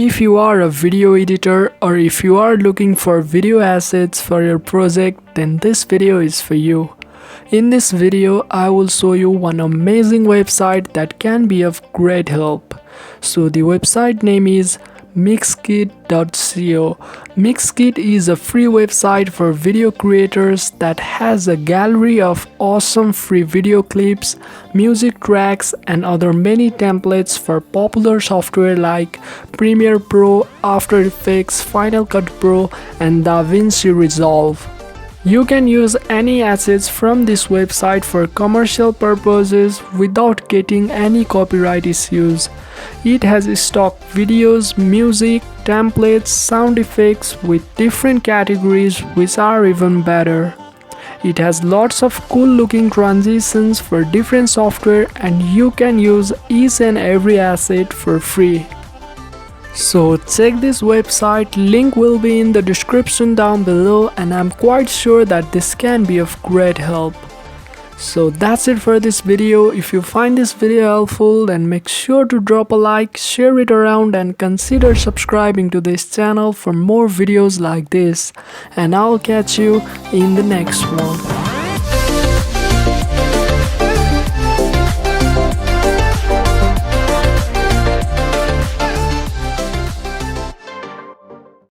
If you are a video editor or if you are looking for video assets for your project, then this video is for you. In this video, I will show you one amazing website that can be of great help. So the website name is mixkit.co. Mixkit is a free website for video creators that has a gallery of awesome free video clips, music tracks and other many templates for popular software like Premiere Pro, After Effects, Final Cut Pro and DaVinci Resolve. You can use any assets from this website for commercial purposes without getting any copyright issues. It has stock videos, music, templates, sound effects with different categories which are even better. It has lots of cool looking transitions for different software and you can use each and every asset for free. So check this website, link will be in the description down below and I'm quite sure that this can be of great help. So that's it for this video. If you find this video helpful, then make sure to drop a like, share it around and consider subscribing to this channel for more videos like this. And I'll catch you in the next one.